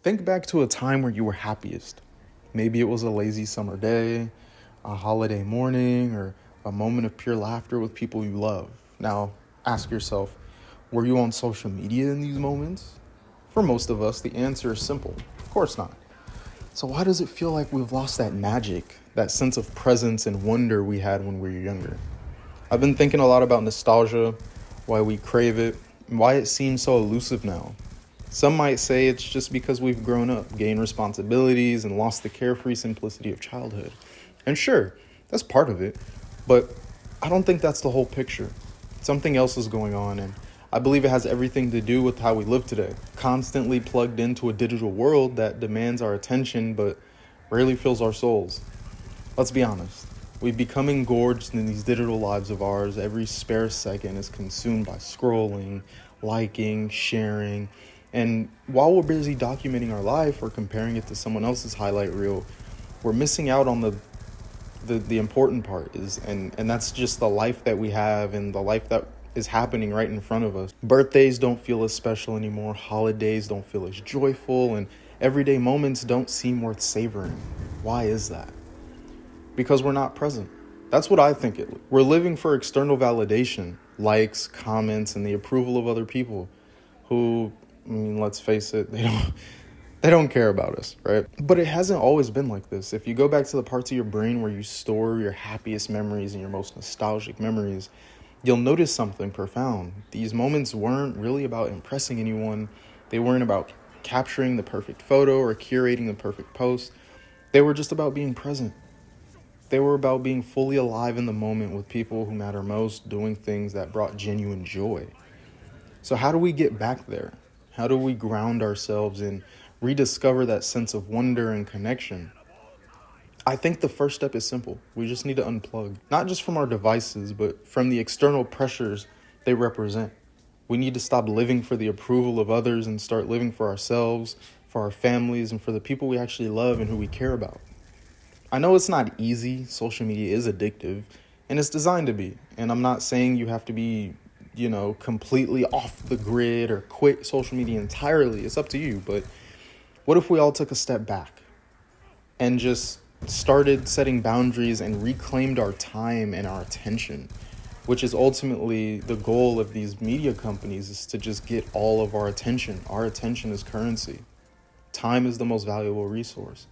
Think back to a time where you were happiest. Maybe it was a lazy summer day, a holiday morning, or a moment of pure laughter with people you love. Now, ask yourself, were you on social media in these moments? For most of us, the answer is simple. Of course not. So why does it feel like we've lost that magic, that sense of presence and wonder we had when we were younger? I've been thinking a lot about nostalgia, why we crave it, and why it seems so elusive now. Some might say it's just because we've grown up, gained responsibilities, and lost the carefree simplicity of childhood. And sure, that's part of it, but I don't think that's the whole picture. Something else is going on, and I believe it has everything to do with how we live today. Constantly plugged into a digital world that demands our attention but rarely fills our souls. Let's be honest. We've become engorged in these digital lives of ours. Every spare second is consumed by scrolling, liking, sharing. And while we're busy documenting our life or comparing it to someone else's highlight reel, we're missing out on the important part and that's just the life that we have and the life that is happening right in front of us. Birthdays don't feel as special anymore. Holidays don't feel as joyful, and everyday moments don't seem worth savoring. Why is that? Because we're not present. That's what I think we're living for external validation, likes, comments, and the approval of other people who, let's face it, they don't care about us, right? But it hasn't always been like this. If you go back to the parts of your brain where you store your happiest memories and your most nostalgic memories, you'll notice something profound. These moments weren't really about impressing anyone. They weren't about capturing the perfect photo or curating the perfect post. They were just about being present. They were about being fully alive in the moment with people who matter most, doing things that brought genuine joy. So how do we get back there? How do we ground ourselves and rediscover that sense of wonder and connection? I think the first step is simple. We just need to unplug, not just from our devices, but from the external pressures they represent. We need to stop living for the approval of others and start living for ourselves, for our families, and for the people we actually love and who we care about. I know it's not easy. Social media is addictive, and it's designed to be. And I'm not saying you have to be, completely off the grid or quit social media entirely. It's up to you. But what if we all took a step back and just started setting boundaries and reclaimed our time and our attention, which is ultimately the goal of these media companies, is to just get all of our attention. Our attention is currency. Time is the most valuable resource,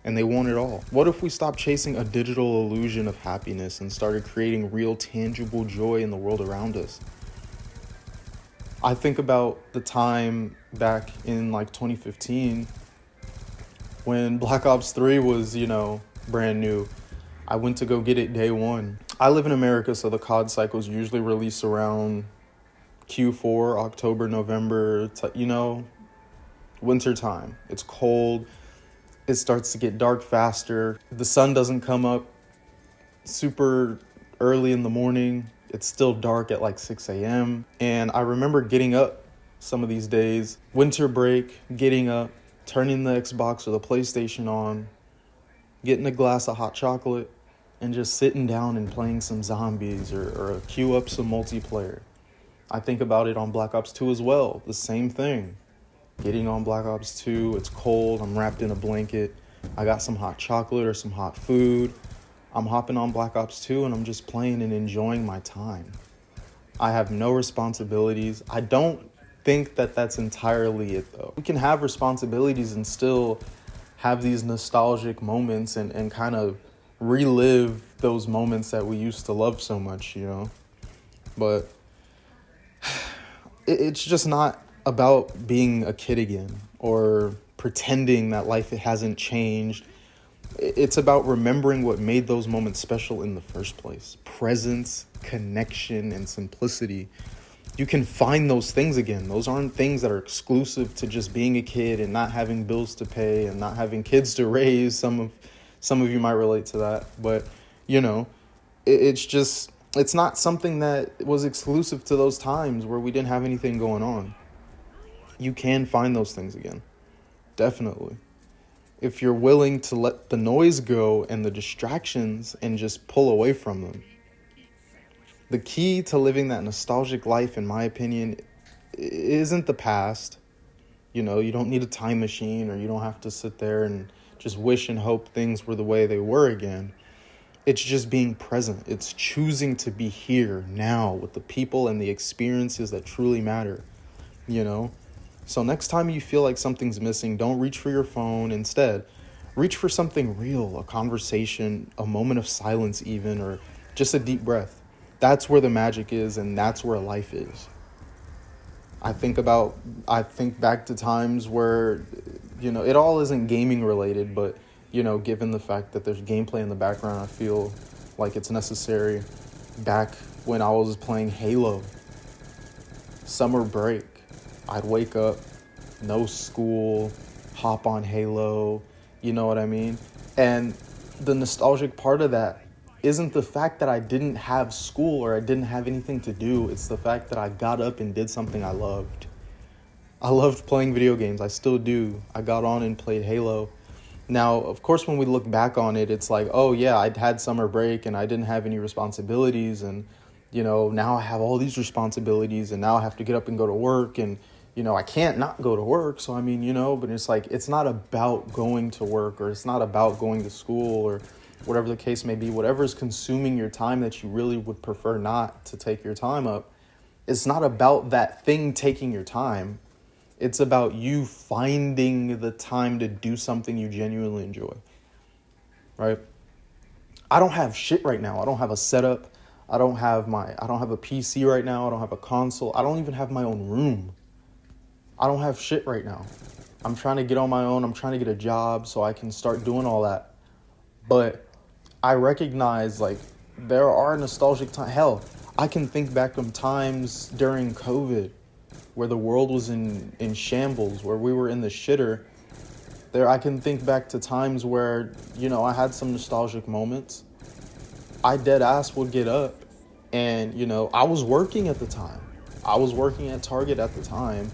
and they want it all. What if we stopped chasing a digital illusion of happiness and started creating real, tangible joy in the world around us? I think about the time back in 2015 when Black Ops 3 was, brand new. I went to go get it day one. I live in America, so the COD cycles usually release around Q4, October, November, winter time. It's cold. It starts to get dark faster. The sun doesn't come up super early in the morning. It's still dark at 6 a.m. And I remember getting up some of these days, winter break, getting up, turning the Xbox or the PlayStation on, getting a glass of hot chocolate, and just sitting down and playing some zombies or queue up some multiplayer. I think about it on Black Ops 2 as well. The same thing. Getting on Black Ops 2, it's cold, I'm wrapped in a blanket, I got some hot chocolate or some hot food. I'm hopping on Black Ops 2 and I'm just playing and enjoying my time. I have no responsibilities. I don't think that that's entirely it, though. We can have responsibilities and still have these nostalgic moments and kind of relive those moments that we used to love so much, But it's just not about being a kid again or pretending that life hasn't changed. It's about remembering what made those moments special in the first place. Presence, connection, and simplicity. You can find those things again. Those aren't things that are exclusive to just being a kid and not having bills to pay and not having kids to raise. Some of you might relate to that, but it's not something that was exclusive to those times where we didn't have anything going on. You can find those things again. Definitely. If you're willing to let the noise go and the distractions and just pull away from them. The key to living that nostalgic life, in my opinion, isn't the past. You know, you don't need a time machine, or you don't have to sit there and just wish and hope things were the way they were again. It's just being present. It's choosing to be here now with the people and the experiences that truly matter, you know? So next time you feel like something's missing, don't reach for your phone. Instead, reach for something real, a conversation, a moment of silence even, or just a deep breath. That's where the magic is, and that's where life is. I think back to times where, you know, it all isn't gaming related, but, you know, given the fact that there's gameplay in the background, I feel like it's necessary. Back when I was playing Halo, summer break, I'd wake up, no school, hop on Halo, you know what I mean? And the nostalgic part of that isn't the fact that I didn't have school or I didn't have anything to do. It's the fact that I got up and did something I loved. I loved playing video games. I still do. I got on and played Halo. Now, of course, when we look back on it, it's like, oh yeah, I'd had summer break and I didn't have any responsibilities. And, you know, now I have all these responsibilities and now I have to get up and go to work. And, you know, I can't not go to work. So, I mean, you know, but it's like, it's not about going to work, or it's not about going to school, or whatever the case may be. Whatever is consuming your time that you really would prefer not to take your time up, it's not about that thing taking your time. It's about you finding the time to do something you genuinely enjoy, right? I don't have shit right now. I don't have a setup. I don't have a PC right now. I don't have a console. I don't even have my own room. I don't have shit right now. I'm trying to get on my own. I'm trying to get a job so I can start doing all that. But I recognize, like, there are nostalgic times. Hell, I can think back on times during COVID where the world was in shambles, where we were in the shitter. I can think back to times where, you know, I had some nostalgic moments. I dead ass would get up and, you know, I was working at the time. I was working at Target at the time.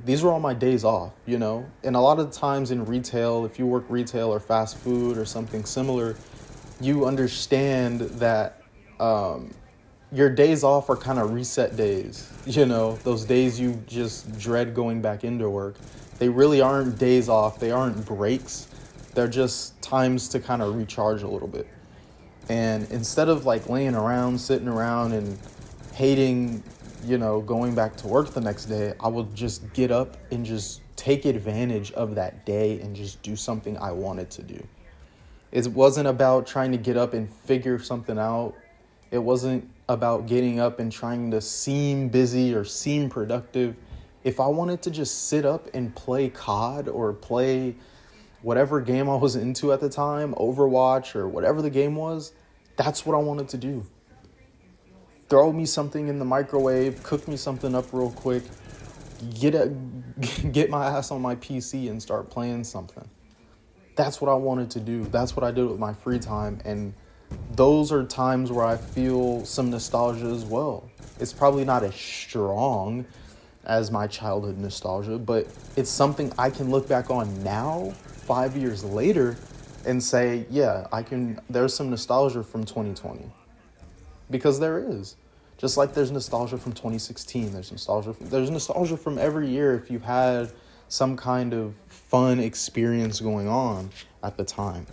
These were all my days off, you know, and a lot of times in retail, if you work retail or fast food or something similar, you understand that your days off are kind of reset days, you know, those days you just dread going back into work. They really aren't days off. They aren't breaks. They're just times to kind of recharge a little bit. And instead of like laying around, sitting around and hating, you know, going back to work the next day, I would just get up and just take advantage of that day and just do something I wanted to do. It wasn't about trying to get up and figure something out. It wasn't about getting up and trying to seem busy or seem productive. If I wanted to just sit up and play COD or play whatever game I was into at the time, Overwatch or whatever the game was, that's what I wanted to do. Throw me something in the microwave, cook me something up real quick, get my ass on my PC and start playing something. That's what I wanted to do. That's what I did with my free time. And those are times where I feel some nostalgia as well. It's probably not as strong as my childhood nostalgia, but it's something I can look back on now, 5 years later, and say, yeah, there's some nostalgia from 2020. Because there is. Just like there's nostalgia from 2016. There's nostalgia from every year if you've had some kind of fun experience going on at the time,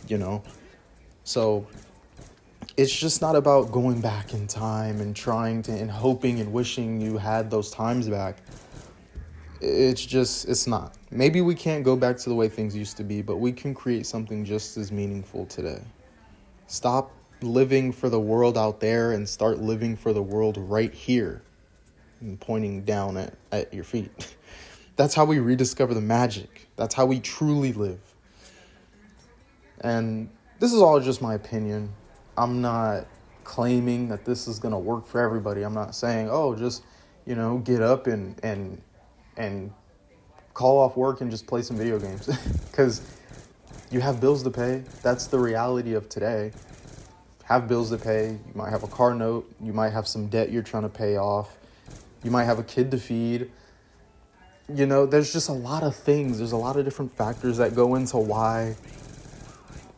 you know? So it's just not about going back in time and trying to and hoping and wishing you had those times back. It's not. Maybe we can't go back to the way things used to be, but we can create something just as meaningful today. Stop living for the world out there and start living for the world right here, and pointing down at your feet. That's how we rediscover the magic. That's how we truly live. And this is all just my opinion. I'm not claiming that this is going to work for everybody. I'm not saying, oh, just, you know, get up and call off work and just play some video games. Because you have bills to pay. That's the reality of today. Have bills to pay. You might have a car note. You might have some debt you're trying to pay off. You might have a kid to feed. You know, there's just a lot of things. There's a lot of different factors that go into why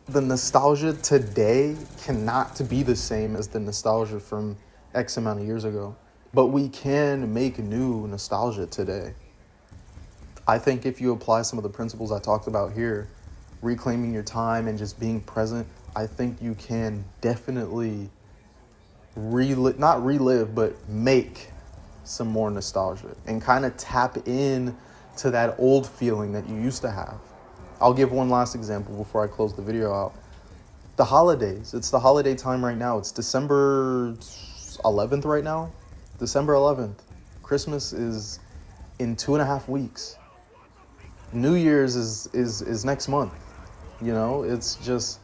the nostalgia today cannot be the same as the nostalgia from X amount of years ago. But we can make new nostalgia today. I think if you apply some of the principles I talked about here, reclaiming your time and just being present, I think you can definitely not relive, but make some more nostalgia and kind of tap in to that old feeling that you used to have. I'll give one last example before I close the video out. The holidays. It's the holiday time right now. It's December 11th right now. December 11th. Christmas is in 2.5 weeks. New Year's is next month. You know, it's just,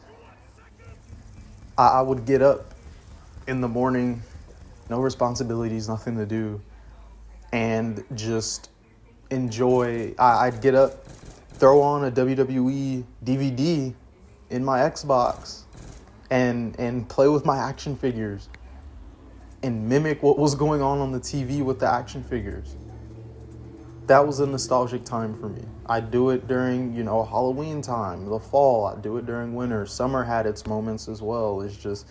I would get up in the morning, no responsibilities, nothing to do, and just enjoy. I'd get up, throw on a WWE DVD in my Xbox and play with my action figures and mimic what was going on the TV with the action figures. That was a nostalgic time for me. I do it during, Halloween time, the fall. I do it during winter. Summer had its moments as well. It's just,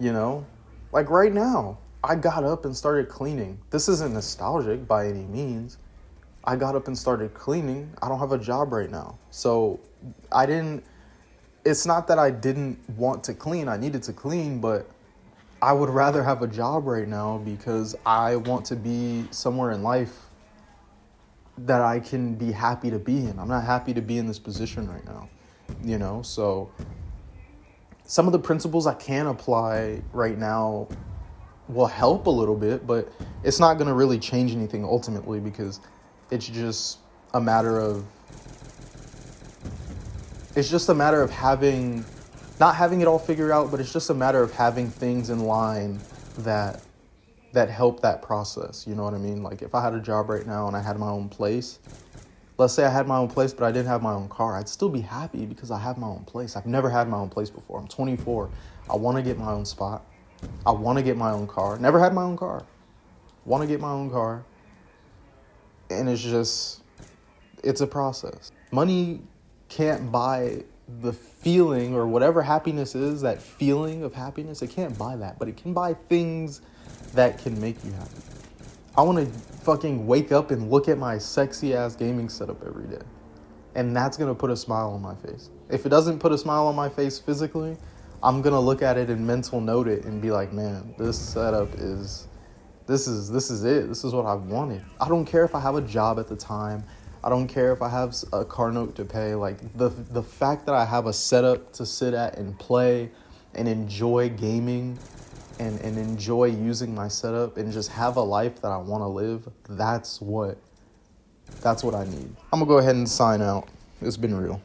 like right now, I got up and started cleaning. This isn't nostalgic by any means. I got up and started cleaning. I don't have a job right now. So it's not that I didn't want to clean. I needed to clean, but I would rather have a job right now because I want to be somewhere in life that I can be happy to be in. I'm not happy to be in this position right now, so some of the principles I can apply right now will help a little bit, but it's not going to really change anything ultimately because it's just a matter of not having it all figured out, but it's just a matter of having things in line that help that process. You know what I mean? Like if I had a job right now and I had my own place, let's say I had my own place, but I didn't have my own car, I'd still be happy because I have my own place. I've never had my own place before. I'm 24. I want to get my own spot. I want to get my own car. Never had my own car. Want to get my own car. And it's a process. Money can't buy the feeling or whatever happiness is, that feeling of happiness. It can't buy that, but it can buy things that can make you happy. I want to fucking wake up and look at my sexy ass gaming setup every day. And that's going to put a smile on my face. If it doesn't put a smile on my face physically, I'm going to look at it and mental note it and be like, man, this setup this is it. This is what I wanted. I don't care if I have a job at the time. I don't care if I have a car note to pay. Like the fact that I have a setup to sit at and play and enjoy gaming and enjoy using my setup and just have a life that I want to live, that's what I need. I'm going to go ahead and sign out. It's been real.